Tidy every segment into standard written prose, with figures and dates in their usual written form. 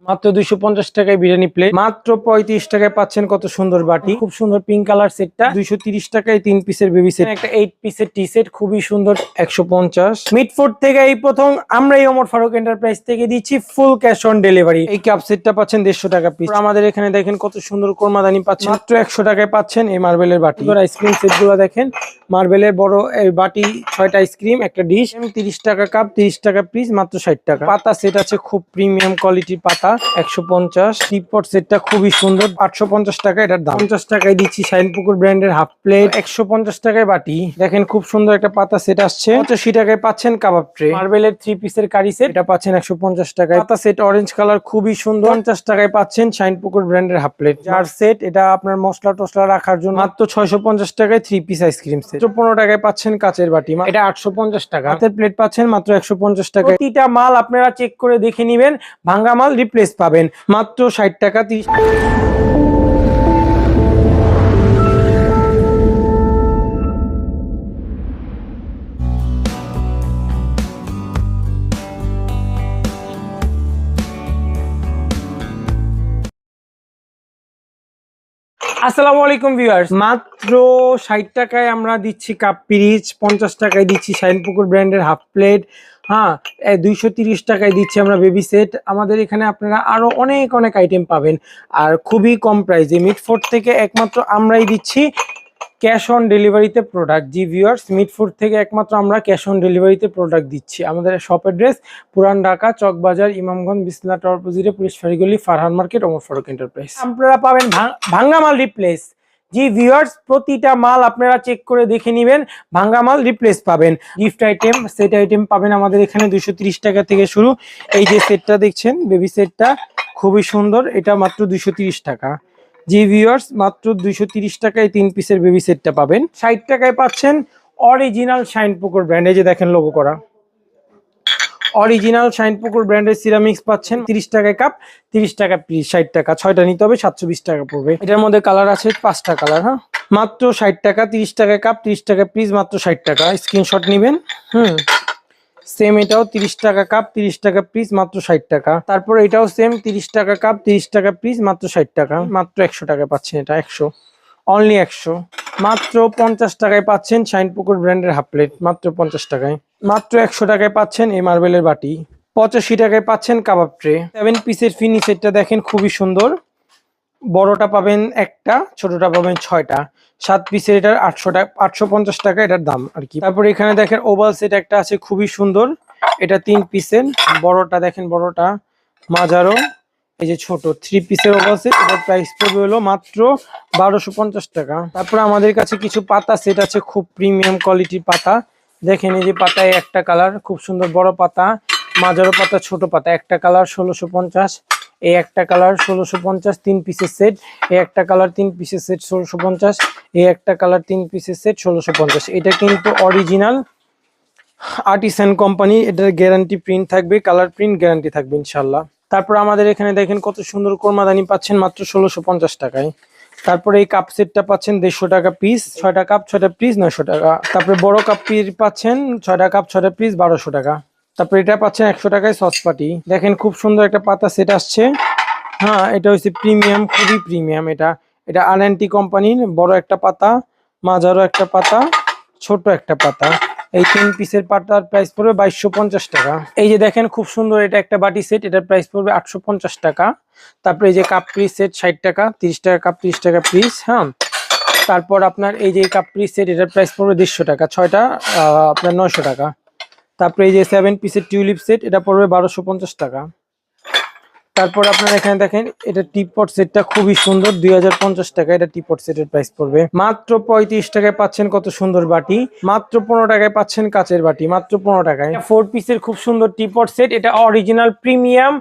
মাত্র 250 টাকায় বিরিয়ানি প্লেট, মাত্র 35 টাকায় পাচ্ছেন কত সুন্দর বাটি, খুব সুন্দর পিঙ্ক কালার সেটটা 230 টাকায় 3 পিসের বেবি সেট, একটা 8 পিসের টি সেট খুবই সুন্দর 150। মিটফুড থেকে এই প্রথম আমরা এই ওমর ফারুক এন্টারপ্রাইজ থেকে দিচ্ছি ফুল ক্যাশ অন ডেলিভারি। এই কাপ সেটটা পাচ্ছেন 150 টাকা পিস। আমাদের এখানে দেখেন কত সুন্দর কোরমাদানি পাচ্ছেন, মাত্র 100 টাকায় পাচ্ছেন এই মার্বেলের বাটি। আইসক্রিম সেট গুলো দেখেন, মার্বেলের বড় এই বাটি 6টা আইসক্রিম, একটা ডিশ, 30 টাকা কাপ, 30 টাকা পিস, মাত্র 60 টাকা। পাতা সেট আছে খুব প্রিমিয়াম কোয়ালিটির পাতা 150। টিপট সেটটা খুবই সুন্দর 850 টাকা এটার দাম। 50 টাকায় দিচ্ছি শাইনপুকুর ব্র্যান্ডের হাফ প্লেট, 150 টাকায় বাটি। দেখেন খুব সুন্দর একটা পাতা সেট আসছে, 85 টাকায় পাচ্ছেন কাবাব ট্রে। মার্বেলের 3 পিসের কারি সেট, এটা পাচ্ছেন 150 টাকায়। পাতা সেট অরেঞ্জ কালার খুবই সুন্দর, 50 টাকায় পাচ্ছেন শাইনপুকুর ব্র্যান্ডের হাফ প্লেট। জার সেট, এটা আপনার মশলা টসলা রাখার জন্য, মাত্র 650 টাকায় 3 পিস আইসক্রিম সেট। 15 টাকায় পাচ্ছেন কাচের বাটি, এটা 850 টাকা। হাতের প্লেট পাচ্ছেন মাত্র 150 টাকায়। প্রতিটা মাল আপনারা চেক করে দেখে নেবেন, ভাঙ্গা মাল রিপ্লেস পাবেন মাত্র 60 টাকা 30 টাকা। আসসালামু আলাইকুম ভিউয়ার্স, মাত্র 60 টাকায় আমরা দিচ্ছি কাপ পিরিচ, 50 টাকায় দিচ্ছি শাইনপুকুর ব্র্যান্ডের হাফ প্লেট, হ্যাঁ 230 টাকায় দিচ্ছি আমরা বেবি সেট। আমাদের এখানে আপনারা আরো অনেক অনেক আইটেম পাবেন আর খুবই কম প্রাইসে। মিটফুড থেকে একমাত্র আমরাই দিচ্ছি ক্যাশ অন ডেলিভারিতে প্রোডাক্ট। জি ভিউয়ার্স, মিটফুড থেকে একমাত্র আমরা ক্যাশ অন ডেলিভারিতে প্রোডাক্ট দিচ্ছি। আমাদের শপ অ্যাড্রেস পুরান ঢাকা, চকবাজার, ইমামগঞ্জ, বিসমিল্লাহ টাওয়ার অপোজিটে, পুলিশ ফাঁড়িগলি, ফারহান মার্কেট, ওমর ফারুক এন্টারপ্রাইজ। আপনারা পাবেন ভাঙ্গা মাল রিপ্লেস। জি ভিউয়ার্স, প্রতিটা মাল আপনারা চেক করে দেখে নেবেন, ভাঙ্গা মাল রিপ্লেস পাবেন। গিফট আইটেম, সেট আইটেম পাবেন আমাদের এখানে 230 টাকা থেকে শুরু। এই যে সেটটা দেখছেন বেবি সেটটা খুবই সুন্দর, এটা মাত্র 230 টাকা। জি ভিউয়ার্স, মাত্র 230 টাকায় 3 পিসের বেবি সেটটা পাবেন। 60 টাকায় পাচ্ছেন অরিজিনাল শাইনপুকুর ব্র্যান্ড, এই যে দেখেন লোগো করা অরিজিনাল শাইনপুকুর ব্র্যান্ডের সিরামিক্স পাচ্ছেন 30 টাকায় কাপ, 30 টাকা পিস, 60 টাকা। 6টা নিতে হবে, 720 টাকা পড়বে। এটার মধ্যে কালার আছে 5টা কালার। হ্যাঁ, মাত্র 60 টাকা, 30 টাকায় কাপ, 30 টাকা পিস, মাত্র 60 টাকা। স্ক্রিনশট নেবেন। সেম এটাও 30 টাকা কাপ, 30 টাকা পিস, মাত্র 60 টাকা। তারপর এটাও সেম 30 টাকা কাপ, 30 টাকা পিস, মাত্র 60 টাকা। মাত্র 100 টাকায় পাচ্ছেন এটা, 100 অনলি 100। মাত্র 50 টাকায় পাচ্ছেন শাইনপুকুর ব্র্যান্ডের হাফ প্লেট, মাত্র 50 টাকায়। মাত্র 100 টাকায় পাচ্ছেন এই মার্বেলের বাটি। 85 টাকায় পাচ্ছেন কাবাব ট্রে। 7 পিসের ফিনি সেটটা দেখেন খুবই সুন্দর, বড়টা পাবেন একটা, ছোটটা পাবেন 6টা। 7 পিসের এটার 800 টাকা, 850 টাকা এটার দাম আর কি। তারপর এখানে দেখেন ওভাল সেট একটা আছে খুবই সুন্দর, এটা 3 পিসের। বড়টা দেখেন, বড়টা, মাঝারো, এই যে ছোট 3 পিসের ওভাল সেট, এটার প্রাইস পড়বে হলো মাত্র 1250 টাকা। তারপর আমাদের কাছে কিছু পাতা সেট আছে, খুব প্রিমিয়াম কোয়ালিটির পাতা। দেখেন এই যে পাতায় একটা কালার খুব সুন্দর, বড় পাতা, মাঝারো পাতা, ছোট পাতা, একটা কালার 1650। এই একটা কালার 1650 3 পিসের সেট। এই একটা কালার 3 পিসের সেট 1650। এই একটা কালার 3 পিসের সেট 1650। এটা কিন্তু অরিজিনাল আর্টিসান কোম্পানি, এটার গ্যারান্টি প্রিন্ট থাকবে, কালার প্রিন্ট গ্যারান্টি থাকবে ইনশাল্লাহ। তারপর আমাদের এখানে দেখেন কত সুন্দর কোরমাদানি পাচ্ছেন মাত্র 1650 টাকায়। তারপরে এই কাপ সেটটা পাচ্ছেন 150 টাকা পিস, 6টা কাপ 6টা পিস 900 টাকা। তারপরে বড় কাপ পাচ্ছেন 6টা কাপ 6টা পিস 1200 টাকা। তারপর এটা পাচ্ছেন 100 টাকায় সস পাটি। দেখেন খুব সুন্দর একটা পাতা সেট আসছে, হ্যাঁ এটা হচ্ছে প্রিমিয়াম, খুবই প্রিমিয়াম। এটা এটা আর&টি কোম্পানির বড় একটা পাতা, মাঝারো একটা পাতা, ছোট একটা পাতা। এই 3 পিসের পাতার প্রাইস পড়বে 2250 টাকা। এই যে দেখেন খুব সুন্দর, এটা একটা বাটি সেট, এটার প্রাইস পড়বে 850 টাকা। তারপরে এই যে কাপ পিস সেট 60 টাকা, 30 টাকা কাপ, 30 টাকা পিস। হ্যাঁ, তারপর আপনার এই যে কাপ পিস সেট, এটার প্রাইস পড়বে 150 টাকা, 6টা আপনার 900 টাকা। তারপরে এই যে 7 পিসের টিউলিপ সেট, এটা পড়বে 1250 টাকা। তারপর আপনারা এখানে দেখেন এটা টিপট সেটটা খুবই সুন্দর, 2050 টাকা এটা টিপট সেটের প্রাইস পড়বে। মাত্র 35 টাকায় পাচ্ছেন কত সুন্দর বাটি, মাত্র 15 টাকায় পাচ্ছেন কাচের বাটি, মাত্র 15 টাকায়। 4 পিসের খুব সুন্দর টিপট সেট, এটা অরিজিনাল প্রিমিয়াম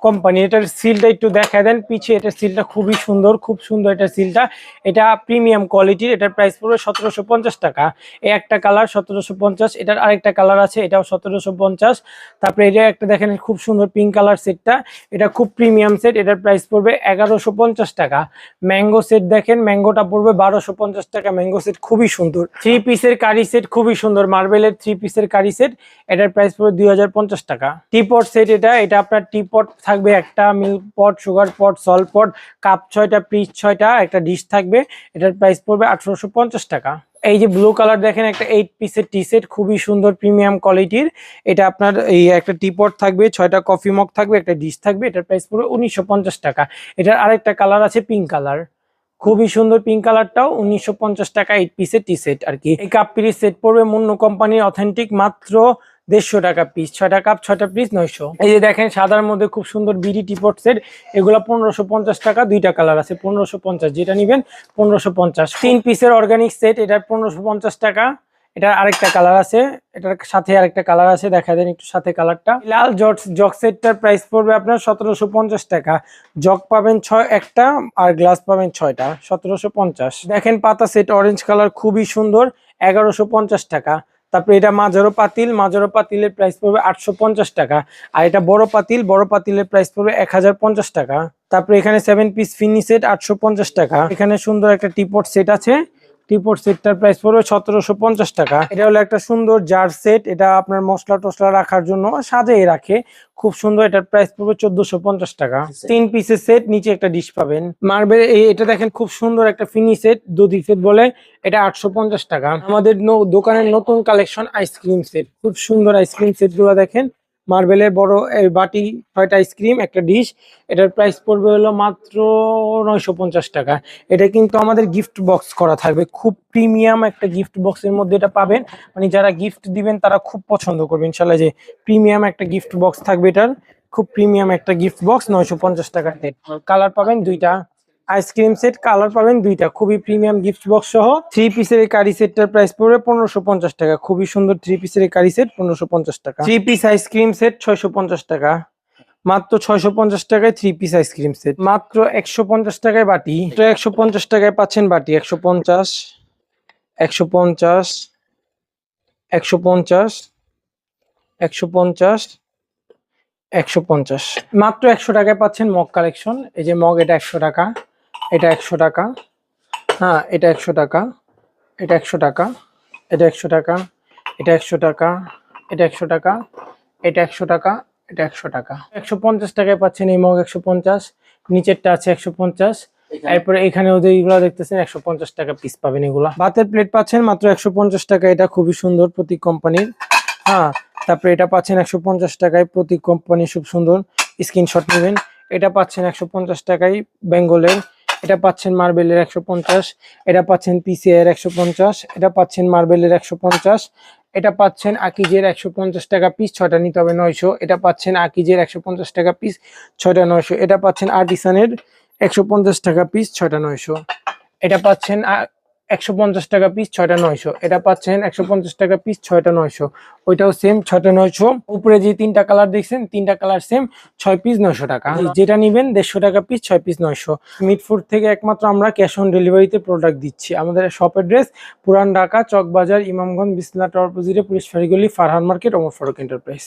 কোম্পানি। এটার সিলটা একটু দেখায় দেন পিছিয়ে, এটার সিলটা খুবই সুন্দর, খুব সুন্দর এটার সিলটা, এটা প্রিমিয়াম কোয়ালিটির। এটার প্রাইস পড়বে 1750 টাকা। এই একটা কালার 1750, এটার আরেকটা কালার আছে, এটাও 1750। তারপরে এটা একটা দেখেন খুব সুন্দর পিঙ্ক কালার সেটটা, এটা খুব প্রিমিয়াম সেট, এটার প্রাইস পড়বে 1150 টাকা। ম্যাঙ্গো সেট দেখেন, ম্যাঙ্গোটা পড়বে 1250 টাকা। ম্যাঙ্গো সেট খুবই সুন্দর। 3 পিসের কারি সেট খুবই সুন্দর, মার্বেলের 3 পিসের কারি সেট, এটার প্রাইস পড়বে 2050 টাকা। টিপট সেট, এটা আপনার টিপট থাকবে একটা, milk pot, sugar pot, salt pot, cup 6টা, পিস 6টা, একটা ডিশ থাকবে। এটার প্রাইস পড়বে 1850 টাকা। এই যে ব্লু কালার দেখেন, একটা 8 পিসের টি সেট, খুবই সুন্দর প্রিমিয়াম কোয়ালিটির। এটা আপনার এই একটা টি পট থাকবে, 6টা কফি মগ থাকবে, একটা ডিশ থাকবে। এটার প্রাইস পড়বে 1950 টাকা। এটার আরেকটা কালার আছে পিঙ্ক কালার, খুবই সুন্দর পিঙ্ক কালারটাও 1950 টাকা 8 পিসের টি সেট আর কি। এই কাপ পিস সেট পড়বে মুন্নু কোম্পানির অথেন্টিক, মাত্র 150 টাকা পিস। 6টা কাপ 6টা পিস 900। এই যে দেখেন সাদার মধ্যে খুব সুন্দর বিডি টিপট সেট, এগুলো 1550 টাকা। 2টা কালার আছে, 1550, যেটা নিবেন 1550। 3 পিসের অর্গানিক সেট, এটা 1550 টাকা। এটা আরেকটা কালার আছে, এটার সাথে আরেকটা কালার আছে, দেখা দেন একটু সাথে কালারটা। লাল জগ সেটটার প্রাইস পড়বে আপনার 1750 টাকা। জগ পাবেন 1টা আর গ্লাস পাবেন 6টা, 1750। দেখেন পাতা সেট অরেঞ্জ কালার, খুবই সুন্দর, 1150 টাকা। তারপরে এটা মাঝারো পাতিলের প্রাইস পড়বে 850 টাকা। আর এটা বড় পাতিলের প্রাইস পড়বে 1050 টাকা। তারপরে এখানে 7 পিস ফিনি সেট 850 টাকা। এখানে সুন্দর একটা টিপট সেট আছে, টিপট সেটটার প্রাইস পড়বে 1750 টাকা। এটা হলো একটা সুন্দর জার সেট, এটা আপনার মশলা টসলা রাখার জন্য সাজিয়ে রাখে, খুব সুন্দর। এটার প্রাইস পড়বে 1450 টাকা। 3 পিসের সেট, নিচে একটা ডিশ পাবেন। মার্বেল এটা দেখেন খুব সুন্দর একটা ফিনি সেট, দুধি সেট বলে, এটা 850 টাকা। আমাদের দোকানের নতুন কালেকশন আইসক্রিম সেট, খুব সুন্দর আইসক্রিম সেট গুলো দেখেন। মার্বেলের বড় বাটি, 6টা আইসক্রিম, একটা ডিশ। এটার প্রাইস পড়বে হলো মাত্র 950 টাকা। এটা কিন্তু আমাদের গিফট বক্স করা থাকবে, খুব প্রিমিয়াম একটা গিফট বক্সের মধ্যে এটা পাবেন। মানে যারা গিফট দিবেন তারা খুব পছন্দ করবে ইনশাল্লাহ, যে প্রিমিয়াম একটা গিফট বক্স থাকবে এটার, খুব প্রিমিয়াম একটা গিফট বক্স। 950 টাকা সেট, কালার পাবেন 2টা। আইসক্রিম সেট কালার পাবেন 2টা, খুবই প্রিমিয়াম গিফট বক্স সহ। 3 পিসের এই কারি সেটটার প্রাইস পড়বে 1550 টাকা। খুবই সুন্দর 3 পিসের এই কারি সেট, 1550 টাকা। 3 পিস আইসক্রিম সেট 650 টাকা, মাত্র 650 টাকায় 3 পিস আইসক্রিম সেট। মাত্র 150 টাকায় বাটি, 150 টাকায় পাচ্ছেন বাটি। 150, 150, 150, 150, 150, মাত্র 100 টাকায় পাচ্ছেন মগ কালেকশন। এই যে মগ, এটা 100 টাকা, এটা 100 টাকা, হ্যাঁ এটা 100 টাকা, এটা 100 টাকা, এটা 100 টাকা, এটা 100 টাকা, এটা 100 টাকা, এটা 100 টাকা, এটা 100 টাকা। 150 টাকায় পাচ্ছেন এই মগ, 150। নিচেরটা আছে 150। এরপরে এখানে ওদের এগুলো দেখতেছেন 150 টাকা পিস পাবেন এগুলা। ভাতের প্লেট পাচ্ছেন মাত্র 150 টাকা, এটা খুবই সুন্দর প্রতীক কোম্পানির, হ্যাঁ। তারপরে এটা পাচ্ছেন 150 টাকায়, প্রতীক কোম্পানি, খুব সুন্দর, স্ক্রিনশট নেবেন। এটা পাচ্ছেন 150 টাকায় বেঙ্গলের। এটা পাচ্ছেন মার্বেলের 150, এটা পাচ্ছেন পিসিআর 150, এটা পাচ্ছেন মার্বেলের 150, এটা পাচ্ছেন আকিজের 150 টাকা পিস, 6টা নিতে হবে 900। এটা পাচ্ছেন আকিজের 150 টাকা পিস, 6টা 900। এটা পাচ্ছেন আর্টিসানের 150 টাকা পিস, 6টা 900। এটা পাচ্ছেন 150 টাকা পিস, 6টা 900। এটা পাচ্ছেন 150 টাকা পিস, 6টা 900। ওইটাও সেম, 6টা 900। উপরে যে 3টা কালার দেখছেন, 3টা কালার সেম, 6 পিস 900 টাকা। যেটা নিবেন 150 টাকা পিস, 6 পিস 900। মিটফুড থেকে একমাত্র আমরা ক্যাশ অন ডেলিভারিতে প্রোডাক্ট দিচ্ছি। আমাদের শপ অ্যাড্রেস পুরান ঢাকা, চকবাজার, ইমামগঞ্জ, বিসমিল্লাহ টাওয়ার অপোজিটে, পুলিশ ফাঁড়িগলি, ফারহান মার্কেট, ওমর ফারুক এন্টারপ্রাইজ।